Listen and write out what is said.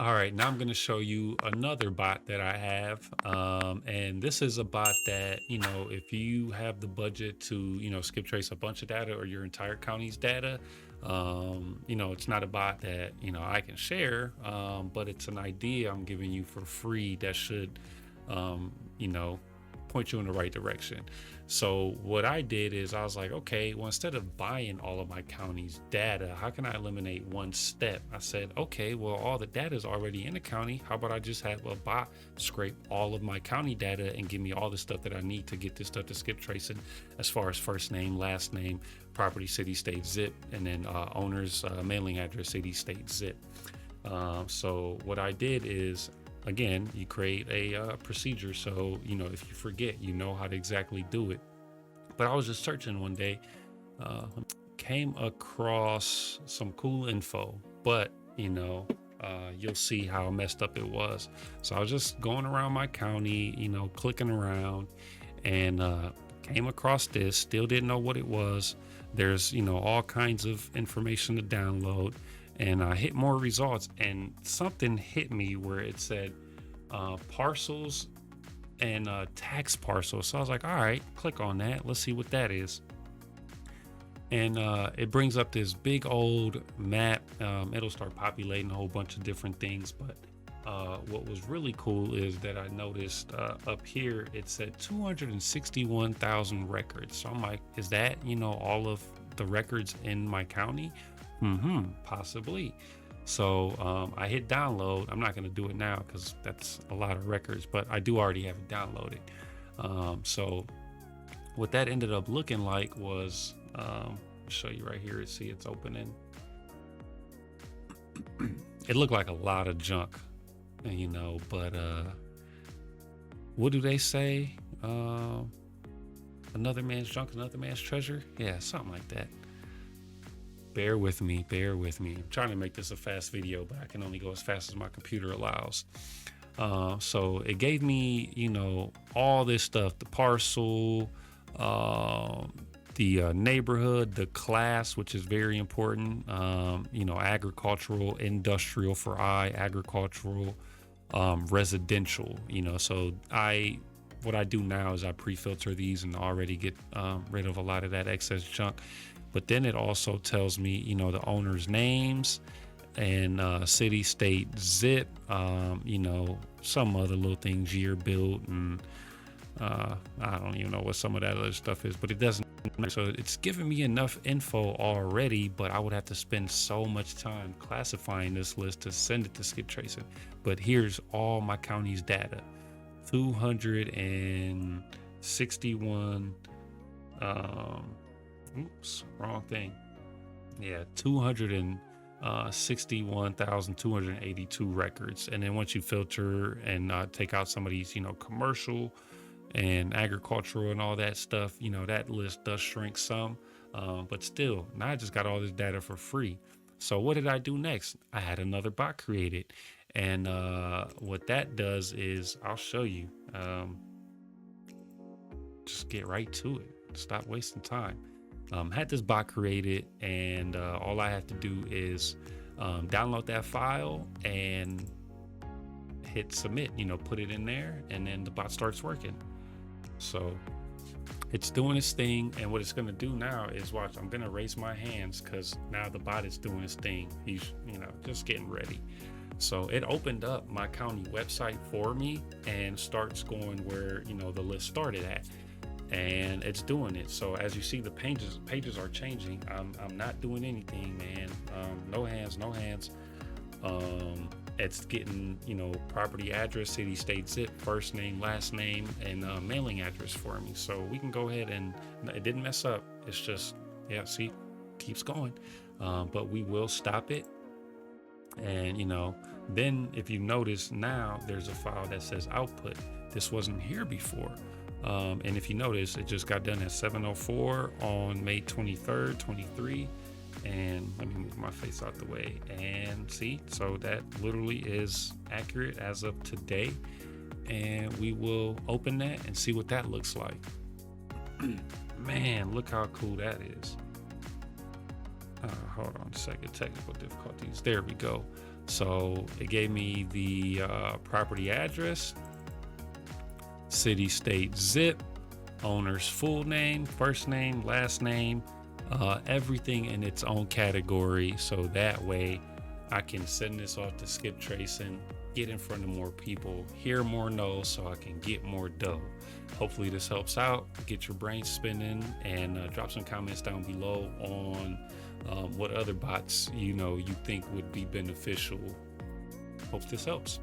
All right, now I'm going to show you another bot that I have. And this is a bot that, if you have the budget to, skip trace a bunch of data or your entire county's data, it's not a bot that, I can share, but it's an idea I'm giving you for free that should, point you in the right direction. So what I did is I was like, okay, well, instead of buying all of my county's data, how can I eliminate one step? I said, okay, well, all the data is already in the county. How about I just have a bot scrape all of my county data and give me all the stuff that I need to get this stuff to skip tracing, as far as first name, last name, property, city, state, zip, and then owner's mailing address, city, state, zip. So what I did is, again, you create a procedure. So, if you forget, you know how to exactly do it. But I was just searching one day, came across some cool info, but, you'll see how messed up it was. So I was just going around my county, clicking around, and came across this, still didn't know what it was. There's, all kinds of information to download. And I hit more results, and something hit me where it said parcels and tax parcels. So I was like, all right, click on that. Let's see what that is. And it brings up this big old map. It'll start populating a whole bunch of different things. But what was really cool is that I noticed up here, it said 261,000 records. So I'm like, is that, all of the records in my county? Possibly. So I hit download. I'm not going to do it now because that's a lot of records, but I do already have it downloaded. So what that ended up looking like was, I'll show you right here. See, it's opening. It looked like a lot of junk, but what do they say? Another man's junk, another man's treasure. Yeah, something like that. Bear with me. I'm trying to make this a fast video, but I can only go as fast as my computer allows. So it gave me, all this stuff, the parcel, the neighborhood, the class, which is very important, agricultural, industrial for agricultural, residential, so what I do now is I pre-filter these and already get rid of a lot of that excess junk. But then it also tells me, the owner's names and city, state, zip, some other little things, year built, and I don't even know what some of that other stuff is, but it doesn't. So it's giving me enough info already, but I would have to spend so much time classifying this list to send it to skip tracing. But here's all my county's data: 261. Oops, wrong thing. Yeah, 261,282 records. And then once you filter and take out some of these, commercial and agricultural and all that stuff, that list does shrink some. But still, now I just got all this data for free. So what did I do next? I had another bot created. And what that does is, I'll show you. Just get right to it. Stop wasting time. Had this bot created, and all I have to do is download that file and hit submit, put it in there, and then the bot starts working. So it's doing its thing, and what it's going to do now is, watch, I'm going to raise my hands because now the bot is doing its thing. He's, just getting ready. So it opened up my county website for me and starts going where, the list started at. And it's doing it. So as you see, the pages are changing. I'm not doing anything, man. No hands. It's getting, property address, city, state, zip, first name, last name, and mailing address for me. So we can go ahead, and it didn't mess up. It's just, yeah, see, keeps going. But we will stop it. And, then if you notice, now there's a file that says output. This wasn't here before. And if you notice, it just got done at 7:04 on May 23rd, 23. And let me move my face out the way and see. So that literally is accurate as of today. And we will open that and see what that looks like. Man, look how cool that is. Hold on a second. Technical difficulties. There we go. So it gave me the property address, city, state, zip, owner's full name, first name, last name, everything in its own category. So that way I can send this off to Skip Tracing, get in front of more people, hear more no's so I can get more dough. Hopefully this helps out, get your brain spinning, and drop some comments down below on what other bots you think would be beneficial. Hope this helps.